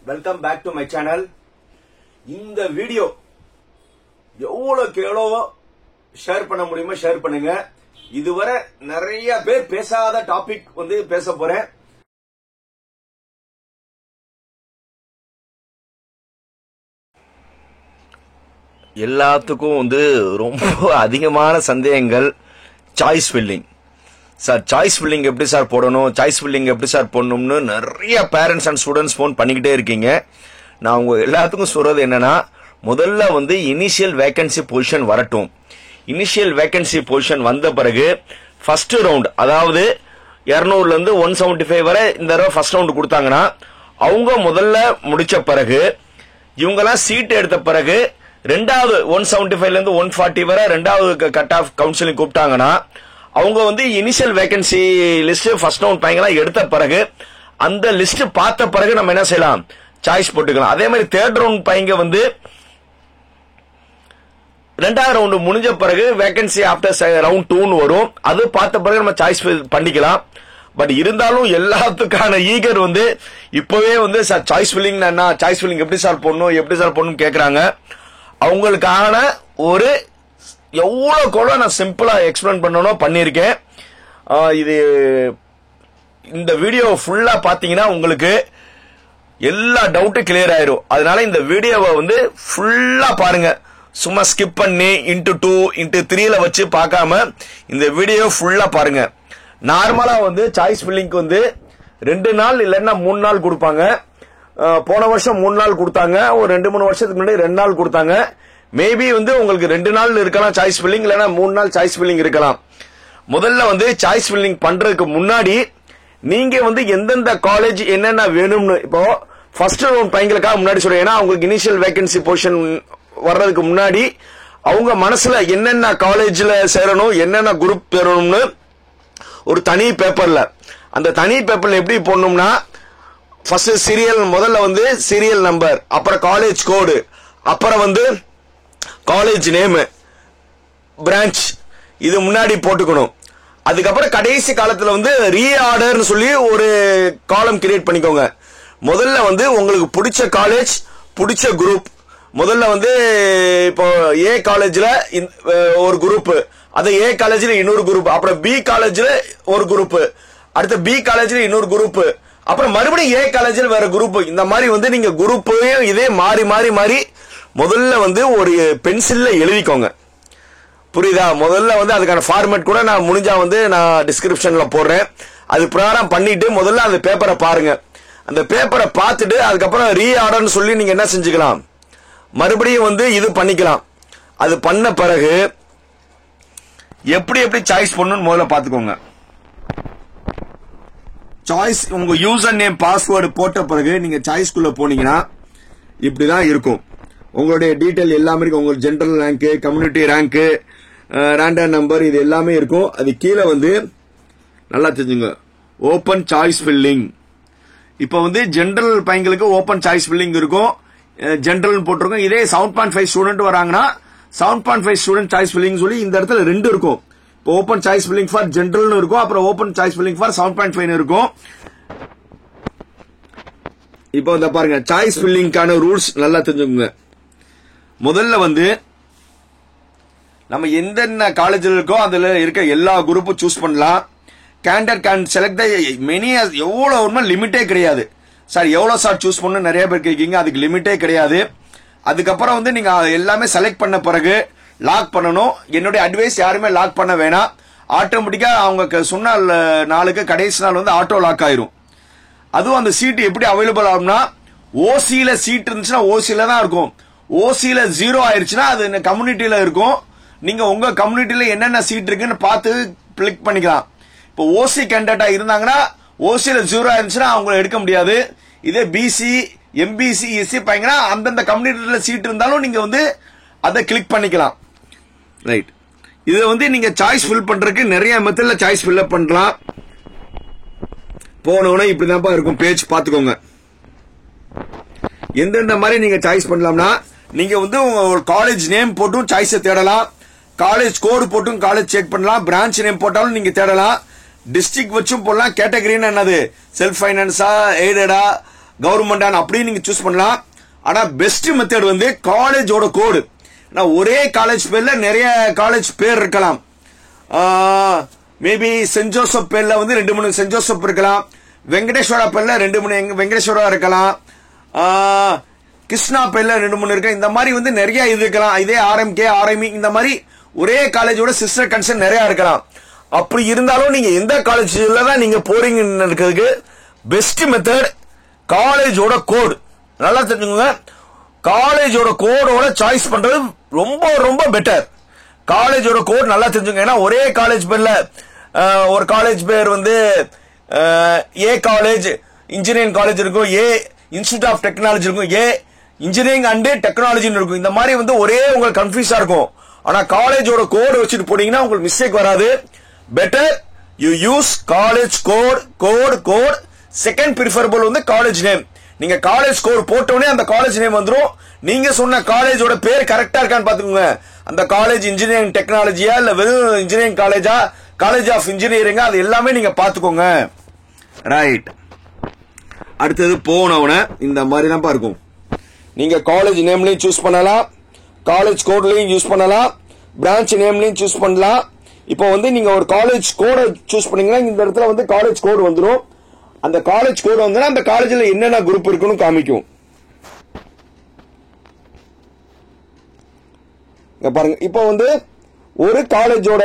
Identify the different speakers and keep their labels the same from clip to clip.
Speaker 1: Welcome back to my channel. இந்த video எவ்வளவுக்கு எவ்வளவோ ஷேர் பண்ண முடியுமோ ஷேர் பண்ணுங்க. இதுவரை நிறைய பேர் பேசாத டாபிக் பேச போறேன். எல்லாத்துக்கும் ரொம்ப அதிகமான சந்தேகங்கள் choice filling. Sir choice filling எப்படி சார் போடணும், சாய்ஸ் ஃபில்லிங் எப்படி சார் போடணும்னு நிறைய பேரண்ட்ஸ் அண்ட் ஸ்டூடெண்ட்ஸ் ஃபோன் பண்ணிக்கிட்டே இருக்கீங்க. நான் உங்க எல்லாத்துக்கும் சொல்றது என்னன்னா, முதல்ல இனிஷியல் வேகன்சி பொசிஷன் வரட்டும். இனிஷியல் வேகன்சி பொசிஷன் வந்த பிறகு ஃபர்ஸ்ட் ரவுண்ட், அதாவது 200ல இருந்து 175 வரை இந்த தடவை ஃபர்ஸ்ட் ரவுண்ட் கொடுத்தாங்கன்னா, அவங்க முதல்ல முடிச்ச பிறகு இவங்கெல்லாம் சீட் எடுத்த பிறகு ரெண்டாவது 175ல இருந்து 140 வரை ரெண்டாவது கட் ஆஃப் கவுன்சிலிங் கூப்பிட்டாங்கன்னா, அவங்க initial vacancy list first round பையங்களா எடுத்த பிறகு அந்த லிஸ்ட் பார்த்த பிறகு நம்ம என்ன செய்யலாம், சாய்ஸ் போட்டுக்கலாம். அதே மாதிரி தேர்ட் ரவுண்ட் பையங்க ரெண்டாவது ரவுண்ட் முடிஞ்ச பிறகு வேகன்சி ஆஃப்டர் ரவுண்ட் 2 வரும். அது பார்த்த பிறகு நம்ம சாய்ஸ் பண்ணிக்கலாம். பட் இருந்தாலும் எல்லாத்துக்கான ஈகர் இப்பவே சார் சாய்ஸ் ஃபில்லிங் என்ன, சாய்ஸ் ஃபில்லிங் எப்படி சார் போடணும் கேக்குறாங்க. அவங்களுக்கான ஒரு எவ்வளவு நான் சிம்பிளா எக்ஸ்பிளைன் பண்ணணும் பண்ணிருக்கேன். இது இந்த வீடியோ ஃபுல்லா பாத்தீங்கன்னா உங்களுக்கு எல்லா டவுட்டும் கிளியர் ஆயிரும். அதனால இந்த வீடியோவை ஃபுல்லா பாருங்க. சும்மா ஸ்கிப் பண்ணி இன்டு 2 இன்டு 3ல வச்சு பார்க்காம இந்த வீடியோ ஃபுல்லா பாருங்க. நார்மலா சாய்ஸ் ஃபில்லிங்க்கு 2 நாள் இல்லைன்னா 3 நாள் கொடுப்பாங்க. போன வருஷம் 3 நாள் கொடுத்தாங்க. ஒரு 2-3 வருஷத்துக்கு முன்னாடி 2 நாள் கொடுத்தாங்க. மேபி உங்களுக்கு 2 நாள் இருக்கலாம் சாய்ஸ் ஃபில்லிங், இல்லைன்னா 3 நாள் சாய்ஸ் ஃபில்லிங் இருக்கலாம். முதல்ல சாய்ஸ் ஃபில்லிங் பண்றதுக்கு முன்னாடி நீங்க எந்தெந்த காலேஜ் என்னென்ன வேணும்னு இப்போ ஃபர்ஸ்ட் ரவுண்ட் பையங்களுக்காக முன்னாடி சொல்றேன். ஏன்னா அவங்களுக்கு இனிஷியல் வேகன்சி பொசிஷன் வர்றதுக்கு முன்னாடி அவங்க மனசுல என்னென்ன காலேஜ்ல சேரணும், என்னென்ன குரூப் சேரணும்னு ஒரு தனி பேப்பர்ல, அந்த தனி பேப்பர்ல எப்படி போடணும்னா, ஃபர்ஸ்ட் சீரியல், முதல்ல சீரியல் நம்பர், அப்புறம் காலேஜ் கோடு, அப்புறம் காலேஜ் நேம், பிரான்ச், இது முன்னாடி போட்டுக்கணும். அதுக்கப்புறம் கடைசி காலத்துல ரீஆர்டர்னு சொல்லி ஒரு காலம் கிரியேட் பண்ணிக்கோங்க. முதல்ல உங்களுக்கு பிடிச்ச காலேஜ், பிடிச்ச குரூப், முதல்ல இப்போ ஏ காலேஜ்ல ஒரு குரூப், அது ஏ காலேஜ்ல இன்னொரு குரூப், அப்புறம் பி காலேஜ்ல ஒரு குரூப், அடுத்த பி காலேஜ்ல இன்னொரு குரூப், அப்புறம் மறுபடியும் ஏ காலேஜ்ல வேற குரூப். இந்த மாதிரி நீங்க குரூப்பையும் இதே மாறி மாறி மாறி முதல்ல ஒரு பென்சில்ல எழுதிக்கோங்க. புரியுதா? முதல்ல அதுக்கான ஃபார்மேட் கூட நான் முடிஞ்சா நான் டிஸ்கிரிப்ஷன்ல போடுறேன். அது பிரகாரம் பண்ணிட்டு முதல்ல அந்த பேப்பரை பாருங்க. அந்த பேப்பரை பார்த்துட்டு அதுக்கப்புறம் ரீஆர்டர்னு சொல்லி நீங்க என்ன செஞ்சுக்கலாம், மறுபடியும் இது பண்ணிக்கலாம். அது பண்ண பிறகு எப்படி சாய்ஸ் பண்ணணும்னு முதல்ல பாத்துக்கோங்க. சாய்ஸ் உங்க யூசர் நேம் பாஸ்வேர்டு போட்ட பிறகு நீங்க சாய்ஸ்குள்ள போனீங்கன்னா இப்படிதான் இருக்கும். உங்களுடைய டீடைல் எல்லாமே இருக்கும். உங்களுக்கு general rank, community rank, random number, இது எல்லாமே இருக்கும். அது கீழே நல்லா தெரிஞ்சுங்க, ஓபன் சாய்ஸ் ஃபில்லிங். இப்ப ஜெனரல் பையங்களுக்கு ஓபன் சாய்ஸ் ஃபில்லிங் இருக்கும், ஜெனரல் போட்டிருக்கோம். இதே 7.5 ஸ்டூடெண்ட் வராங்கன்னா 7.5 ஸ்டூடெண்ட் சாய்ஸ் ஃபில்லிங் சொல்லி இந்த இடத்துல 2 இருக்கும். இப்போ open choice filling for general இருக்கும், அப்புறம் ஓபன் சாய்ஸ் ஃபில்லிங் ஃபார் 7.5 இருக்கும். இப்போ பாருங்க, சாய்ஸ் ஃபில்லிங்கான ரூல்ஸ் நல்லா தெரிஞ்சுக்கோங்க. முதல்ல நம்ம எந்தென்ன காலேஜில் இருக்கோ அதுல இருக்க எல்லா குரூப்பும் சூஸ் பண்ணலாம். கேண்டர் கேன் செலக்ட் மெனி, எவ்வளவு லிமிட்டே கிடையாது. சார் எவ்வளவு சார் சூஸ் பண்ணணும் நிறைய பேர் கேட்கீங்க, அதுக்கு லிமிட்டே கிடையாது. அதுக்கப்புறம் நீங்க எல்லாமே செலக்ட் பண்ண பிறகு லாக் பண்ணணும். என்னுடைய அட்வைஸ், யாருமே லாக் பண்ண வேணாம். ஆட்டோமேட்டிக்கா அவங்க சொன்ன நாளுக்கு கடைசி நாள் ஆட்டோ லாக் ஆயிரும். அதுவும் அந்த சீட் எப்படி அவைலபிள் ஆகும்னா, ஓசியில சீட் இருந்துச்சுன்னா ஓசியில தான் இருக்கும். ஓசியில 0 ஆயிருச்சுன்னா அது கம்யூனிட்டியில இருக்கும். நீங்க உங்க கம்யூனிட்டியில என்னென்ன சீட் இருக்குன்னு பார்த்து கிளிக் பண்ணிக்கலாம். இப்போ ஓசி கேண்டிடேட்டா இருந்தாங்கன்னா ஓசியில 0 ஆயிருச்சுன்னா அவங்க எடுக்க முடியாது. இதே பிசி, எம்பிசி, எஸ்சி பையங்கன்னா அந்தந்த கம்யூனிட்டியில சீட் இருந்தாலும் நீங்க அதை கிளிக் பண்ணிக்கலாம். ரைட். இது நீங்க சாய்ஸ் ஃபில் பண்றதுக்கு நிறைய மெத்தட்ல சாய்ஸ் ஃபில் அப் பண்ணலாம். போனோம்னா இப்படிதான் இருக்கும் பேஜ், பாத்துக்கோங்க. எந்தெந்த மாதிரி நீங்க சாய்ஸ் பண்ணலாம்னா, நீங்க உங்க காலேஜ் நேம் போட்டும் சாய்ஸ் தேடலாம், காலேஜ் கோடு போட்டும் காலேஜ் செக் பண்ணலாம், பிரான்ச் நேம் போட்டாலும் நீங்க தேடலாம், டிஸ்ட்ரிக்ட் வச்சும் போடலாம். கேட்டகரின்னு என்னது, செல்ஃப் ஃபைனான்ஸா, எய்டடா, கவர்மெண்ட் அப்படி நீங்க சூஸ் பண்ணலாம். ஆனா பெஸ்ட் மெத்தட் வந்து காலேஜோட கோடு. ஒரே காலேஜ் பேர்ல நிறைய காலேஜ் பேர் இருக்கலாம். மேபி சென்ட் ஜோசப் பேர்ல வந்து 2-3 சென்ட் ஜோசப் இருக்கலாம். வெங்கடேஸ்வரா பேர்ல 2-3 வெங்கடேஸ்வரா இருக்கலாம். கிருஷ்ணா பேர்ல 2-3 இருக்கு. இந்த மாதிரி வந்து நிறைய இது இருக்கலாம். இதே RMK RME இந்த மாதிரி ஒரே காலேஜோட சிஸ்டர் கன்சர்ன் நிறைய இருக்கலாம். அப்படி இருந்தாலும் நீங்க எந்த காலேஜ்ல தான் நீங்க போறீங்கன்னு இருக்கிறதுக்கு பெஸ்ட் மெத்தட் காலேஜோட கோடு. நல்லா தெரிஞ்சுக்கோங்க, காலேஜோட கோடோட சாய்ஸ் பண்றது ரொம்ப ரொம்ப பெட்டர். காலேஜோட கோட் நல்லா தெரிஞ்சுங்க. ஏன்னா ஒரே காலேஜ் பேர்ல ஒரு காலேஜ் பேர் வந்து ஏ காலேஜ் இன்ஜினியரிங் காலேஜ் இருக்கும், ஏ இன்ஸ்டிடியூட் ஆஃப் டெக்னாலஜி இருக்கும், ஏ இன்ஜினியரிங் அண்ட் டெக்னாலஜின்னு இருக்கும். இந்த மாதிரி வந்து ஒரே உங்களுக்கு கன்ஃபியூஸா இருக்கும். ஆனா காலேஜோட கோடு வச்சுட்டு போனீங்கன்னா உங்களுக்கு மிஸ்டேக் வராது. Better you use college code. Code code second preferable வந்து காலேஜ் நேம். நீங்க காலேஜ் கோட் போட்டோடனே அந்த காலேஜ் நேம் வந்துடும். நீங்க சொன்ன காலேஜோட பேர் கரெக்டா இருக்கான்னு பாத்துக்கோங்க. அந்த காலேஜ் இன்ஜினியரிங் டெக்னாலஜியா இல்ல வெறும் இன்ஜினியரிங் காலேஜா, காலேஜ் ஆஃப் இன்ஜினியரிங்கா, அது எல்லாமே நீங்க பாத்துக்கோங்க. ரைட். அடுத்தது போனவன இந்த மாதிரி தான் இருக்கும். நீங்க காலேஜ் நேம்லயும் சூஸ் பண்ணலாம், காலேஜ் கோட்லயும் யூஸ் பண்ணலாம், பிரான்ச் நேம்லயும் சூஸ் பண்ணலாம். இப்போ வந்து நீங்க ஒரு காலேஜ் கோடை சூஸ் பண்ணீங்கன்னா இந்த இடத்துல வந்து காலேஜ் கோடு வந்துடும். அந்த காலேஜ் கோடு வந்து அந்த காலேஜ்ல என்னென்ன குரூப் இருக்குன்னு காமிக்கும். பாருங்க, இப்போ வந்து ஒரு காலேஜோட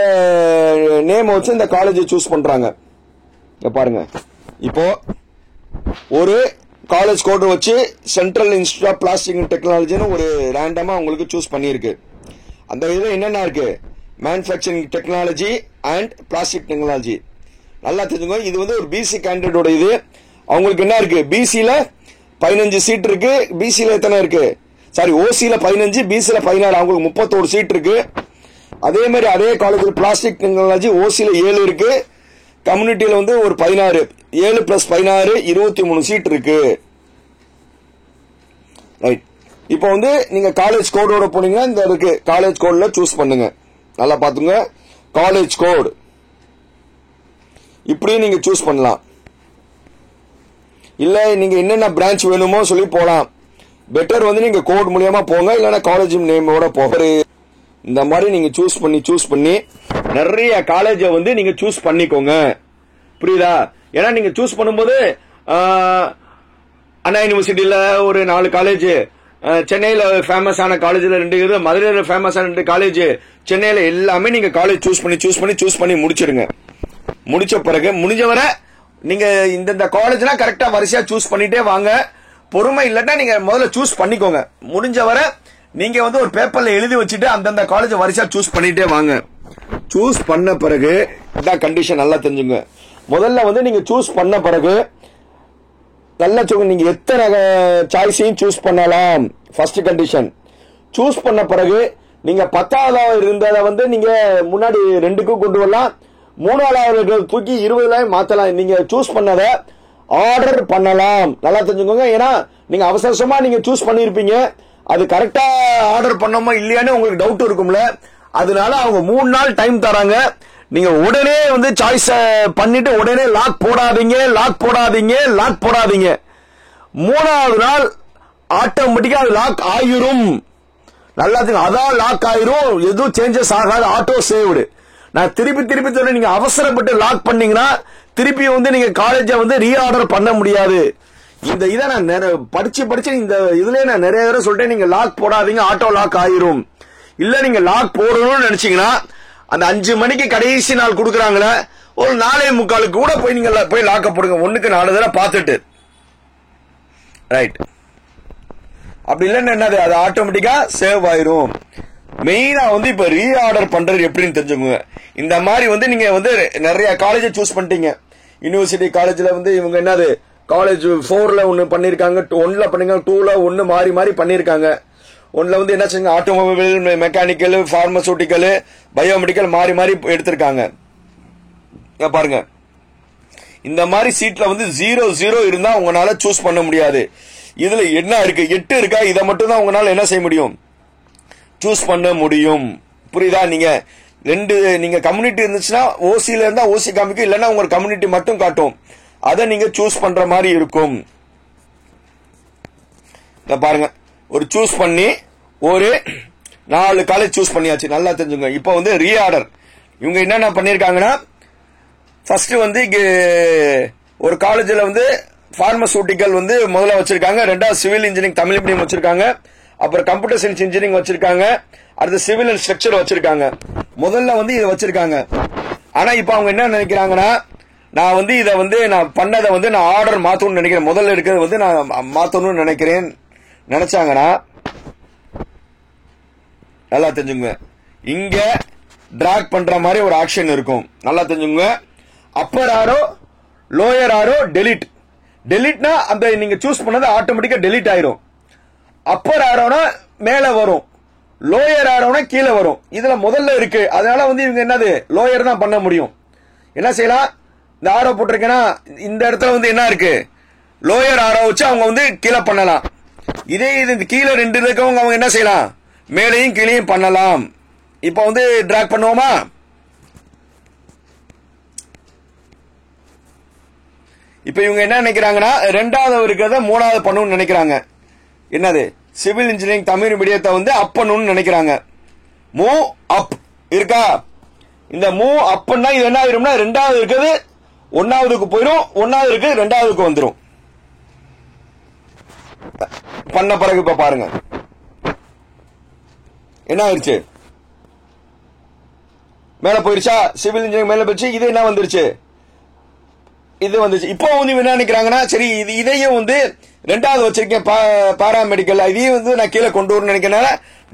Speaker 1: நேம் வச்சு இந்த காலேஜ் சூஸ் பண்றாங்க. பாருங்க, இப்போ ஒரு காலேஜ் கோடு வச்சு central institute of plastic and டெக்னாலஜின்னு ஒரு ரேண்டமா உங்களுக்கு சூஸ் பண்ணியிருக்கு. அந்த இதுல என்னென்ன இருக்கு? Manufacturing technology and plastic technology. நல்லா தெரிஞ்சுங்க, இது வந்து ஒரு பிசி கேண்டிடேட்டோட இது. அவங்களுக்கு என்ன இருக்கு? பிசில 15 சீட் இருக்கு. பிசில எத்தனை இருக்கு? சாரி, ஓசில 15, பிசில 14. அவங்களுக்கு 31 சீட் இருக்கு. அதே மாதிரி அதே காலேஜில் பிளாஸ்டிக் டெக்னாலஜி ஓசில 7 இருக்கு. கம்யூனிட்டியில வந்து ஒரு 16, 7 + 16 23 சீட் இருக்கு. ரைட். இப்போ வந்து நீங்க காலேஜ் கோடோட போனீங்கன்னா இந்த இருக்கு, காலேஜ் கோட்ல சூஸ் பண்ணுங்க. நல்லா பாத்துங்க, காலேஜ் கோட் இப்படி நீங்க சூஸ் பண்ணலாம். இல்ல நீங்க என்னென்ன பிரான்ச் வேணுமோ சொல்லி போலாம். பெட்டர் வந்து நீங்க கோட் மூலியமா போங்க, இல்லன்னா காலேஜ் நேமோட போக. இந்த மாதிரி நீங்க சூஸ் பண்ணி நிறைய காலேஜ வந்து நீங்க சூஸ் பண்ணிக்கோங்க. புரியுதா? ஏன்னா நீங்க சூஸ் பண்ணும்போது அண்ணா யூனிவர்சிட்டியில ஒரு 4 காலேஜ், சென்னையில ஃபேமஸ் ஆன காலேஜ்ல 2, மதுரையில ஃபேமஸ் ஆன 2 காலேஜ், சென்னையில எல்லாமே நீங்க காலேஜ் சூஸ் பண்ணி முடிச்சிடுங்க. முடிச்ச பிறகு முடிஞ்சவரை நீங்க இந்த காலேஜ்லாம் கரெக்டா வரிசையா சூஸ் பண்ணிட்டே வாங்க. பொறுமை இல்லன்னா நீங்க முதல்ல சூஸ் பண்ணிக்கோங்க. முடிஞ்சவரை நீங்க வந்து ஒரு பேப்பர்ல எழுதி வச்சுட்டு அந்தந்த காலேஜ் வரிசையா சூஸ் பண்ணிட்டே வாங்க. சூஸ் பண்ண பிறகு இதான் கண்டிஷன், நல்லா தெரிஞ்சுங்க. முதல்ல வந்து நீங்க சூஸ் பண்ண பிறகு நல்லா சொல்லுங்க, நீங்க எத்தனை சாய்ஸையும் சூஸ் பண்ணலாம். First condition. சூஸ் பண்ண பிறகு நீங்க 10வது இருந்ததை வந்து நீங்க முன்னாடி 2க்கும் கொண்டு வரலாம். 3வது தூக்கி 20 மாத்தலாம். நீங்க சூஸ் பண்ணதை ஆர்டர் பண்ணலாம். நல்லா தெரிஞ்சுக்கோங்க. ஏன்னா நீங்க அவசரமா நீங்க சூஸ் பண்ணிருப்பீங்க, அது கரெக்டா ஆர்டர் பண்ணோமா இல்லையான்னு உங்களுக்கு டவுட் இருக்கும்ல. அதனால அவங்க 3 நாள் டைம் தராங்க. நீங்க உடனே வந்து சாய்ஸ் பண்ணிட்டு உடனே லாக் போடாதீங்க. 3வது நாள் ஆட்டோமேட்டிக்கா அது லாக் ஆயிரும். நல்லா அதான் லாக் ஆயிரும், எதுவும் சேஞ்சஸ் ஆகாது, ஆட்டோ சேவ்டு. நான் திருப்பி சொல்றேன், நீங்க அவசரப்பட்டு லாக் பண்ணீங்கன்னா திருப்பி வந்து நீங்க காலேஜ வந்து ரீஆர்டர் பண்ண முடியாது. இந்த இதை நான் படிச்சு இந்த இதுல நான் நிறைய தடவை சொல்லிட்டேன், நீங்க லாக் போடாதீங்க, ஆட்டோ லாக் ஆயிரும். இல்ல நீங்க லாக் போடணும்னு நினைச்சீங்கன்னா அந்த 5 மணிக்கு கடைசி நாள் கொடுக்குறாங்களே, ஒரு 4:45 கூட போய் நீங்க போய் லாக்க போடுங்க. 1க்கு 4 தடவை பார்த்துட்டு. ரைட். அப்படி இல்லைன்னு என்னது, அது ஆட்டோமேட்டிக்கா சேவ் ஆயிரும். மெயினா வந்து இப்ப ரீஆர்டர் பண்றது எப்படின்னு தெரிஞ்சுக்கோங்க. இந்த மாதிரி வந்து நீங்க வந்து நிறைய காலேஜ் சூஸ் பண்ணிட்டீங்க. யூனிவர்சிட்டி காலேஜ்ல வந்து இவங்க என்னது காலேஜ் 4ல ஒன்னு பண்ணிருக்காங்க, 1ல பண்ணீங்க, 2ல ஒன்னு மாறி பண்ணிருக்காங்க. 1ல வந்து என்ன செய்யுங்க, ஆட்டோமொபைல், மெக்கானிக்கல், பார்மசூட்டிக்கல், பயோமெடிக்கல் மாறி எடுத்திருக்காங்க. பாருங்க, இந்த மாதிரி சீட்ல வந்து 0 இருந்தா உங்களால சூஸ் பண்ண முடியாது. இதுல என்ன இருக்கு, 8 இருக்கா, இதை மட்டும் தான் உங்களால என்ன செய்ய முடியும், சூஸ் பண்ண முடியும். புரியுதா? நீங்க கம்யூனிட்டி இருந்துச்சுன்னா ஓசில இருந்தா ஓசி காமிக்கும், இல்லன்னா உங்க கம்யூனிட்டி மட்டும் காட்டும். அதை நீங்க சூஸ் பண்ற மாதிரி இருக்கும். பாருங்க, ஒரு சூஸ் பண்ணி ஒரு 4 காலேஜ் சூஸ் பண்ணியாச்சு. நல்லா தெரிஞ்சுங்க. இப்போ வந்து ரீஆர்டர் இவங்க என்னென்ன பண்ணிருக்காங்கன்னா, ஃபர்ஸ்ட் வந்து இங்க ஒரு காலேஜில் வந்து பார்மசூட்டிக்கல் வந்து முதல்ல வச்சிருக்காங்க, ரெண்டாவது சிவில் இன்ஜினியரிங் தமிழ் மீடியம் வச்சிருக்காங்க, அப்புறம் கம்ப்யூட்டர் சயின்ஸ் இன்ஜினியரிங் வச்சிருக்காங்க, அடுத்து சிவில் அண்ட் ஸ்ட்ரக்சர் வச்சிருக்காங்க. முதல்ல வந்து இதை வச்சிருக்காங்க. ஆனா இப்ப அவங்க என்ன நினைக்கிறாங்கன்னா, நான் வந்து இதை வந்து நான் பண்ணதை வந்து நான் ஆர்டர் மாத்தணும்னு நினைக்கிறேன், முதல்ல இருக்கிறது வந்து நான் மாத்தணும்னு நினைக்கிறேன் நினைச்சாங்கன்னா, நல்லா தெரிஞ்சுங்க, இங்க டிராக் பண்ற மாதிரி ஒரு ஆக்ஷன் இருக்கும். நல்லா தெரிஞ்சுங்க. அப்பர் ஆரோ லோயர் ஆரோ டெலிட். டெலிட்னா அந்த நீங்க சூஸ் பண்ணது ஆட்டோமேட்டிக்கா டெலிட் ஆயிரும். அப்பர் ஆரோனா மேல வரும், லோயர் ஆரோனா கீழே வரும். இதுல முதல்ல இருக்கு, அதனால வந்து இவங்க என்னது லோயர் தான் பண்ண முடியும். என்ன செய்யலாம், இந்த ஆரோ போட்டிருக்கேன்னா இந்த இடத்துல வந்து என்ன இருக்கு, லோயர் ஆரோ வச்சு அவங்க வந்து கீழே பண்ணலாம். இதே இது கீழே 2 இருக்கவங்க அவங்க என்ன செய்யலாம், மேலையும் கீழையும் பண்ணலாம். இப்ப வந்து டிராக் பண்ணுவோமா, இப்ப இவங்க என்ன நினைக்கிறாங்கன்னா, 2வது இருக்கிறத 3வது பண்ணணும்னு நினைக்கிறாங்க. என்னது, சிவில் இன்ஜினியரிங் தமிழ் மீடியத்தை வந்து அப் பண்ணணும்னு நினைக்கிறாங்க. மூவ் அப் இருக்கா, இந்த மூவ் அப்னா இது என்ன ஆயிரும்னா, 2வது இருக்கிறது 1வதுக்கு போயிடும், 1வது இருக்கிறது 2வதுக்கு வந்துடும். பண்ண பிறகு இப்ப பாருங்க என்ன ஆயிருச்சு, மேல போயிருச்சா, சிவில் இன்ஜினியரிங் மேல போயிடுச்சு. இது என்ன வந்துருச்சு, இது வந்துச்சு. இப்போ வந்து என்ன நினைக்கிறாங்கன்னா, சரி இதையும் வந்து 2வது வச்சிருக்கேன் பாராமெடிக்கல், இதையும் வந்து நான் கீழே கொண்டு வரணும்னு நினைக்கிறனால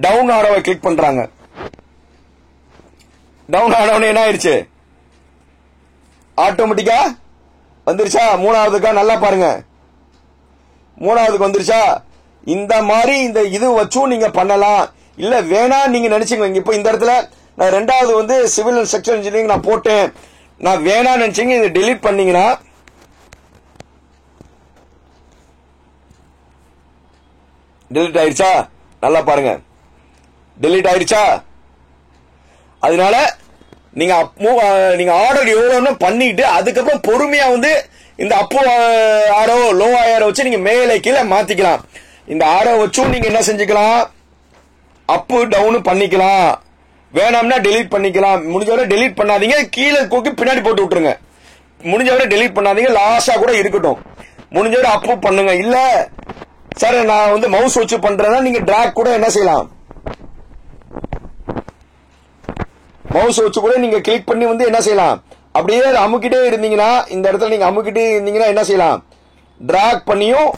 Speaker 1: டவுன் ஆரோவை கிளிக் பண்றாங்க. டவுன் ஆரோன்னு என்ன ஆயிருச்சு, ஆட்டோமேட்டிக்கா வந்துருச்சா 3வதுக்கா. நல்லா பாருங்க, 3வதுக்கு வந்துருச்சா. இந்த மாதிரி இந்த இது வச்சும் நீங்க பண்ணலாம், இல்ல வேணா நீங்க நினைச்சீங்க. இப்ப இந்த இடத்துல நான் 2வது வந்து சிவில் அண்ட் ஸ்ட்ரக்சர் இன்ஜினியரிங் நான் போட்டேன், நான் வேணா நினைச்சீங்க, இதை டெலீட் பண்ணீங்கன்னா டெலீட் ஆயிடுச்சா. நல்லா பாருங்க, டெலீட் ஆயிடுச்சா. அதனால நீங்க ஆர்டர் எவ்வளவு பண்ணிட்டு அதுக்கப்புறம் பொறுமையா வந்து இந்த அப்பு ஆரோ லோ ஆரோ வச்சு நீங்க மேலே கீழே மாத்திக்கலாம். இந்த ஆரோ வச்சும் நீங்க என்ன செஞ்சுக்கலாம், அப்பு டவுன் பண்ணிக்கலாம், வேணாம்னா டெலீட் பண்ணிக்கலாம். முடிஞ்சவரை டெலீட் பண்ணாதீங்க, கீழே கோக்கி பின்னாடி போட்டு விட்டுருங்க. முடிஞ்சவரை டெலீட் பண்ணாதீங்க, லாஸ்டா கூட இருக்கட்டும். முடிஞ்சவரை அப்பு பண்ணுங்க. இல்ல சார் நான் வந்து மவுஸ் வச்சு பண்றேன்னா நீங்க டிராக் கூட என்ன செய்யலாம், மவுஸ் வச்சு கூட நீங்க கிளிக் பண்ணி வந்து என்ன செய்யலாம், அப்படியே அமுக்கிட்டே இருந்தீங்கன்னா, இந்த இடத்துல நீங்க அமுக்கிட்டே இருந்தீங்கன்னா என்ன செய்யலாம், டிராக் பண்ணியும்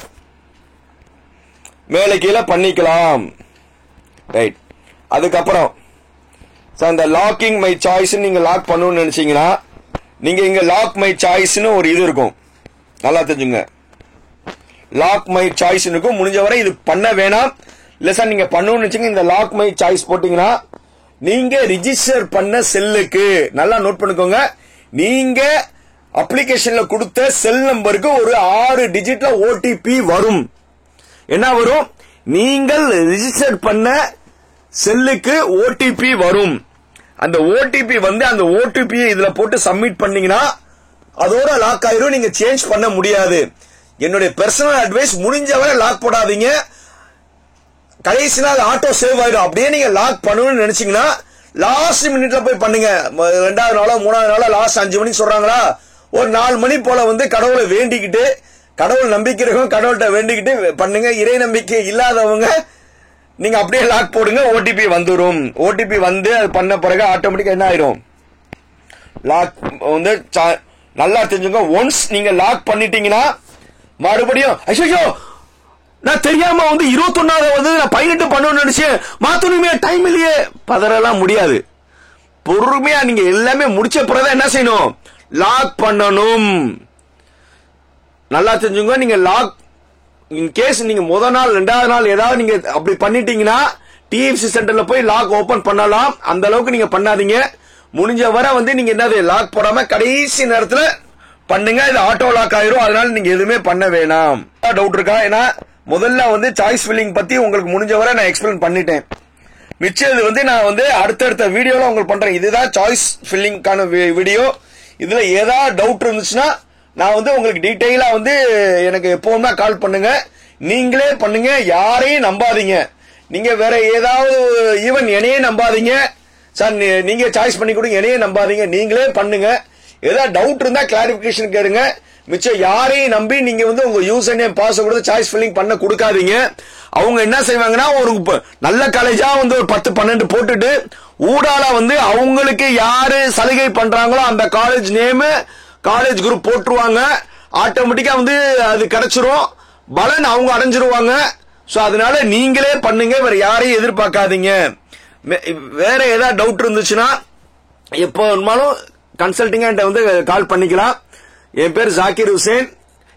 Speaker 1: மேலே கீழே பண்ணிக்கலாம். ரைட். அதுக்கப்புறம் இந்த லாக்கிங் மை சாய்ஸ் நீங்க லாக் பண்ணணும்னு நினைச்சீங்கன்னா, நீங்க இங்க லாக் மை சாய்ஸ்னு ஒரு இது இருக்கும். நல்லா தெரிஞ்சுங்க, லாக் மை சாய்ஸ் இருக்கும். முடிஞ்சவரை இது பண்ண வேணாம், இல்ல சார் நீங்க பண்ணணும்னு நினைச்சீங்க, இந்த லாக் மை சாய்ஸ் போட்டீங்கன்னா நீங்க ரிஜிஸ்டர் பண்ண செல்லுக்கு, நல்லா நோட் பண்ணிக்கோங்க, நீங்க அப்ளிகேஷன்ல கொடுத்த செல் நம்பருக்கு ஒரு 6 டிஜிட்ல ஓடிபி வரும். என்ன வரும், நீங்கள் ரிஜிஸ்டர் பண்ண செல்லுக்கு ஓடிபி வரும். அந்த ஓடிபி வந்து அந்த ஓடிபி இதுல போட்டு சப்மிட் பண்ணீங்கன்னா அதோட லாக் ஆயிரும், நீங்க சேஞ்ச் பண்ண முடியாது. என்னுடைய பர்சனல் அட்வைஸ், முடிஞ்சவரை லாக் போடாதீங்க, கடைசி நாள் ஆட்டோ சேவ் ஆயிடும். அப்படியே நீங்க லாக் பண்ணணும்னு நினைச்சீங்கன்னா லாஸ்ட் மினிட்ல போய் பண்ணுங்க. 2வது நாளோ 3வது நாளோ லாஸ்ட் 5 மணிக்கு சொல்றாங்களா, ஒரு 4 மணி போல வந்து கடவுளை வேண்டிக்கிட்டு, கடவுள் நம்பிக்கை இருக்கும் கடவுள்கிட்ட வேண்டிக்கிட்டு பண்ணுங்க. இறை நம்பிக்கை இல்லாதவங்க நீங்க அப்படியே லாக் போடுங்க, ஓடிபி வந்துடும். ஓடிபி வந்து அது பண்ண பிறகு ஆட்டோமேட்டிக்கா என்ன ஆயிரும், லாக் வந்து நல்லா தெரிஞ்சுங்க. ஒன்ஸ் நீங்க லாக் பண்ணிட்டீங்கன்னா மறுபடியும் ஐயோ நான் தெரியாம வந்து 21வது வந்து நான் 18 பண்ணணும்னு நினைச்சேன், மாத்தணுமே டைம் இல்லையே, பதறலாம் முடியாது. பொறுமையா நீங்க எல்லாமே முடிச்ச பிறகு என்ன செய்யணும், லாக் பண்ணணும். நல்லா தெரிஞ்சுங்க. நீங்க லாக் இன் கேஸ் நீங்க முதல் நாள் 2வது நாள் ஏதாவது நீங்க அப்படி பண்ணிட்டீங்கன்னா டிஎஃப்சி சென்டர்ல போய் லாக் ஓபன் பண்ணலாம். அந்த அளவுக்கு நீங்க பண்ணாதீங்க. முடிஞ்ச வரை வந்து நீங்க என்னது லாக் போடாம கடைசி நேரத்துல பண்ணுங்க, இது ஆட்டோ லாக் ஆயிரும். அதனால நீங்க எதுவுமே பண்ண வேணாம். டவுட் இருக்கா, ஏன்னா முதல்ல வந்து சாய்ஸ் ஃபில்லிங் பத்தி உங்களுக்கு முடிஞ்ச வரை நான் எக்ஸ்பிளைன் பண்ணிட்டேன். மிச்சம் இது வந்து நான் வந்து அடுத்தடுத்த வீடியோல உங்களுக்கு பண்றேன். இதுதான் சாய்ஸ் ஃபில்லிங்கான வீடியோ. இதுல ஏதாவது டவுட் இருந்துச்சுன்னா நான் வந்து உங்களுக்கு டீடைலா வந்து எனக்கு எப்பவுமே கால் பண்ணுங்க. நீங்களே பண்ணுங்க, யாரையும் நம்பாதீங்க. நீங்க வேற ஏதாவது ஈவன் என்னையே நம்பாதீங்க சார், நீங்க சாய்ஸ் பண்ணி கொடுங்க, என்னையே நம்பாதீங்க, நீங்களே பண்ணுங்க. ஏதாவது டவுட் இருந்தா கிளாரிபிகேஷன் கேளுங்க. மிச்சம் யாரையும் நம்பி நீங்க வந்து உங்க யூசர் நேம் பாஸ்வேர்ட் கொடுத்து சாய்ஸ் ஃபில்லிங் பண்ண கொடுக்காதீங்க. அவங்க என்ன செய்வாங்கன்னா, ஒரு நல்ல காலேஜா வந்து ஒரு 10-12 போட்டுட்டு ஊடால வந்து அவங்களுக்கு யாரு சலுகை பண்றாங்களோ அந்த காலேஜ் நேம் காலேஜ் குரூப் போட்டுருவாங்க. ஆட்டோமேட்டிக்கா வந்து அது கிடைச்சிரும், பலன் அவங்க அடைஞ்சிருவாங்க. சோ அதனால நீங்களே பண்ணுங்க, வேற யாரையும் எதிர்பார்க்காதீங்க. வேற ஏதாவது டவுட் இருந்துச்சுன்னா எப்போ வேணுமாலும் கன்சல்டிங்கா வந்து கால் பண்ணிக்கலாம். என் பேர் ஜாகிர் ஹுசேன்,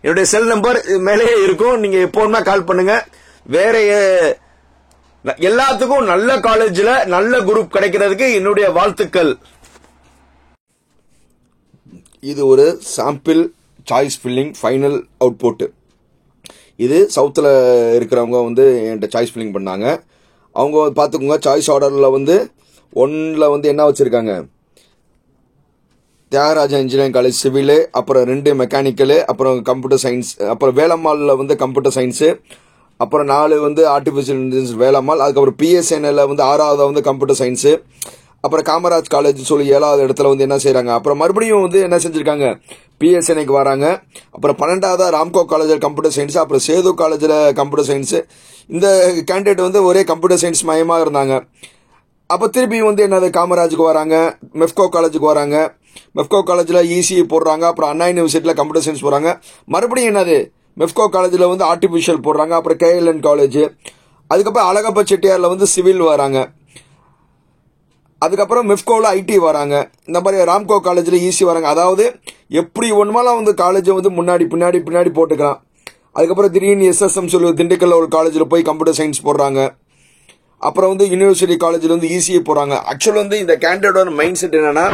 Speaker 1: என்னுடைய செல் நம்பர் மேலேயே இருக்கும், நீங்க எப்போ வேணுமா கால் பண்ணுங்க. வேற எல்லாத்துக்கும் நல்ல காலேஜ்ல நல்ல குரூப் கிடைக்கிறதுக்கு என்னுடைய வாழ்த்துக்கள். இது ஒரு sample choice filling final output. இது சவுத்தில் இருக்கிறவங்க வந்து என்கிட்ட சாய்ஸ் ஃபில்லிங் பண்ணாங்க. அவங்க பார்த்துக்கோங்க, சாய்ஸ் ஆர்டரில் வந்து 1ல் வந்து என்ன வச்சுருக்காங்க, தியாகராஜா இன்ஜினியரிங் காலேஜ் சிவிலு, அப்புறம் 2 மெக்கானிக்கலு, அப்புறம் கம்ப்யூட்டர் சயின்ஸ், அப்புறம் வேலம்மாளில் வந்து கம்ப்யூட்டர் சயின்ஸு, அப்புறம் 4 வந்து ஆர்டிஃபிஷியல் இன்டெலிஜென்ஸ் வேலம்மாள், அதுக்கப்புறம் பிஎஸ்என்எல்ல வந்து 6வது வந்து கம்ப்யூட்டர் சயின்ஸு, அப்புறம் காமராஜ் காலேஜ் சொல்லி 7வது இடத்துல வந்து என்ன செய்யறாங்க, அப்புறம் மறுபடியும் வந்து என்ன செஞ்சிருக்காங்க, பிஎஸ்என்ஐக்கு வராங்க. அப்புறம் 12வது ராம்கோ காலேஜில் கம்ப்யூட்டர் சயின்ஸ், அப்புறம் சேது காலேஜில் கம்ப்யூட்டர் சயின்ஸ். இந்த கேண்டிடேட் வந்து ஒரே கம்ப்யூட்டர் சயின்ஸ் மயமாக இருந்தாங்க. அப்போ திருப்பி வந்து என்னது காமராஜுக்கு வராங்க, மெஃப்கோ காலேஜுக்கு வராங்க, மெஃப்கோ காலேஜில் இசிஇ போடுறாங்க, அப்புறம் அண்ணா யூனிவர்சிட்டியில் கம்ப்யூட்டர் சயின்ஸ் போடுறாங்க. மறுபடியும் என்னது மெஃப்கோ காலேஜில் வந்து ஆர்டிஃபிஷியல் போடுறாங்க, அப்புறம் கேஎல்என் காலேஜ், அதுக்கப்புறம் அழகப்பா செட்டியாரில் வந்து சிவில் வராங்க, அதுக்கப்புறம் மெஃப்கோவில் ஐடி வராங்க, இந்த மாதிரி ராம்கோ காலேஜில் ஈசி வராங்க. அதாவது எப்படி ஒன்றுமாலாம் வந்து காலேஜை வந்து பின்னாடி போட்டுக்கலாம். அதுக்கப்புறம் திடீர்னு எஸ்எஸ்எம் சொல்லி திண்டுக்கல்ல ஒரு காலேஜில் போய் கம்ப்யூட்டர் சயின்ஸ் போடுறாங்க. அப்புறம் வந்து யூனிவர்சிட்டி காலேஜில் வந்து ஈஸியை போடுறாங்க. ஆக்சுவலாக வந்து இந்த கேண்டிடேட்டோட மைண்ட் செட் என்னன்னா,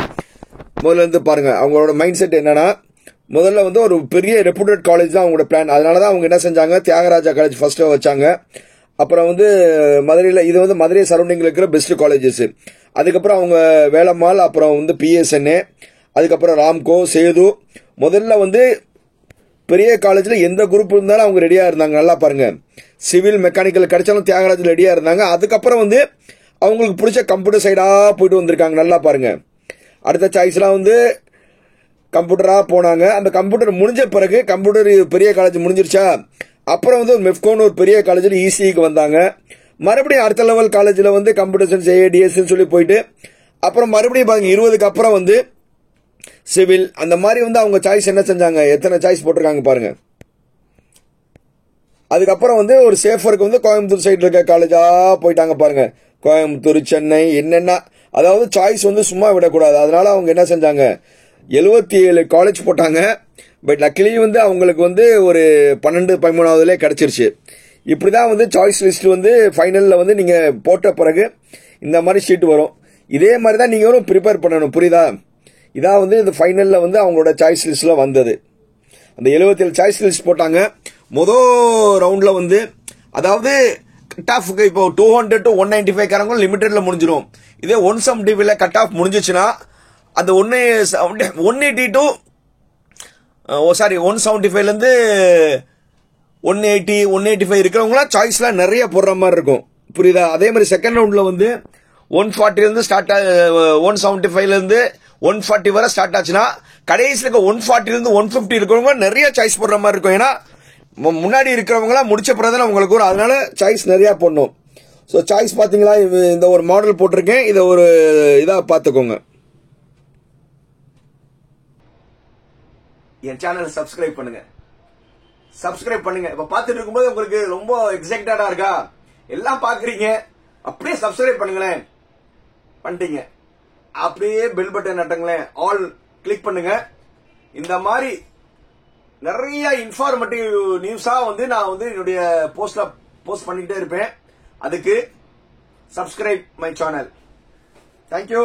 Speaker 1: முதல்ல இருந்து பாருங்க, அவங்களோட மைண்ட் செட் என்னன்னா, முதல்ல வந்து ஒரு பெரிய ரெப்யூட்டட் காலேஜ் தான் அவங்களோட பிளான். அதனால தான் அவங்க என்ன செஞ்சாங்க, தியாகராஜா காலேஜ் ஃபர்ஸ்ட் வச்சாங்க. அப்புறம் வந்து மதுரையில், இது வந்து மதுரை சரௌண்டிங்கில் இருக்கிற பெஸ்ட் காலேஜஸ். அதுக்கப்புறம் அவங்க வேலம்மாள், அப்புறம் வந்து பிஎஸ்என்ஏ, அதுக்கப்புறம் ராம்கோ, சேது. முதல்ல வந்து பெரிய காலேஜில் எந்த குரூப் இருந்தாலும் அவங்க ரெடியாக இருந்தாங்க. நல்லா பாருங்க, சிவில் மெக்கானிக்கல் கிடைச்சாலும் தியாகராஜில் ரெடியாக இருந்தாங்க. அதுக்கப்புறம் வந்து அவங்களுக்கு பிடிச்ச கம்ப்யூட்டர் சைடாக போயிட்டு வந்திருக்காங்க. நல்லா பாருங்க, அடுத்த சாய்ஸ்லாம் வந்து கம்ப்யூட்டராக போனாங்க. அந்த கம்ப்யூட்டர் முடிஞ்ச பிறகு, கம்ப்யூட்டர் பெரிய காலேஜ் முடிஞ்சிருச்சா, அப்புறம் வந்து மெஃப்கோன்னு ஒரு பெரிய காலேஜில் இசிக்கு வந்தாங்க. மறுபடியும் அடுத்த லெவல் காலேஜில் வந்து கம்ப்யூட்டர் சயின்ஸ் ஏடிஎஸ் சொல்லி போயிட்டு, அப்புறம் மறுபடியும் பாருங்க 20க்கு அப்புறம் வந்து சிவில். அந்த மாதிரி வந்து அவங்க சாய்ஸ் என்ன செஞ்சாங்க, எத்தனை சாய்ஸ் போட்டிருக்காங்க பாருங்க. அதுக்கப்புறம் வந்து ஒரு சேஃபருக்கு வந்து கோயம்புத்தூர் சைடில் இருக்க காலேஜா போயிட்டாங்க பாருங்க, கோயம்புத்தூர், சென்னை, என்னென்ன. அதாவது சாய்ஸ் வந்து சும்மா விடக்கூடாது. அதனால அவங்க என்ன செஞ்சாங்க, 77 காலேஜ் போட்டாங்க. பட் லக்கிலி வந்து அவங்களுக்கு வந்து ஒரு 12-13வதுலேயே கிடைச்சிருச்சு. இப்படிதான் வந்து சாய்ஸ் லிஸ்ட் வந்து ஃபைனலில் வந்து நீங்க போட்ட பிறகு இந்த மாதிரி ஷீட் வரும். இதே மாதிரி தான் நீங்களும் ப்ரிப்பேர் பண்ணணும், புரியுதா? இதான் வந்து இந்த ஃபைனலில் வந்து அவங்களோட சாய்ஸ் லிஸ்ட்ல வந்தது. அந்த 77 சாய்ஸ் லிஸ்ட் போட்டாங்க. முதல் ரவுண்ட்ல வந்து, அதாவது கட் ஆஃப்க்கு இப்போ 200 to 195 காரங்களும் லிமிட்டட்ல முடிஞ்சிடும். இதே 175 கட் ஆஃப் முடிஞ்சிச்சுன்னா அந்த 180 to 175 இருந்து 180, 185 இருக்கிறவங்களாம் சாய்ஸ்ல நிறைய போடுற மாதிரி இருக்கும், புரியுதா? அதே மாதிரி செகண்ட் ரவுண்ட்ல வந்து 140 இருந்து ஸ்டார்ட், 175 இருந்து 140 வரை ஸ்டார்ட் ஆச்சுன்னா, கடைசியில் இருக்க 140 இருந்து 150 இருக்கிறவங்க நிறைய சாய்ஸ் போடுற மாதிரி இருக்கும். ஏன்னா முன்னாடி இருக்கிறவங்களாம் முடிச்ச பிறகு உங்களுக்கு வரும். அதனால சாய்ஸ் நிறைய போடணும். ஸோ சாய்ஸ் பாத்தீங்களா, இந்த ஒரு மாடல் போட்டிருக்கேன், இதை ஒரு இதா பாத்துக்கோங்க. என் சேனல் சப்ஸ்கிரைப் பண்ணுங்க. இப்ப பாத்துட்டு இருக்கும்போது உங்களுக்கு ரொம்ப எக்ஸைட்டடா இருக்கா, எல்லாம் பாக்குறீங்க, அப்படியே சப்ஸ்கிரைப் பண்ணுங்களேன். பண்ணிட்டீங்க, அப்படியே பெல் பட்டன் நட்டுங்களேன், ஆல் கிளிக் பண்ணுங்க. இந்த மாதிரி நிறைய இன்ஃபார்மேட்டிவ் நியூஸா வந்து நான் வந்து என்னுடைய போஸ்ட்ல போஸ்ட் பண்ணிட்டே இருப்பேன். அதுக்கு சப்ஸ்கிரைப் மை சேனல். தேங்க்யூ.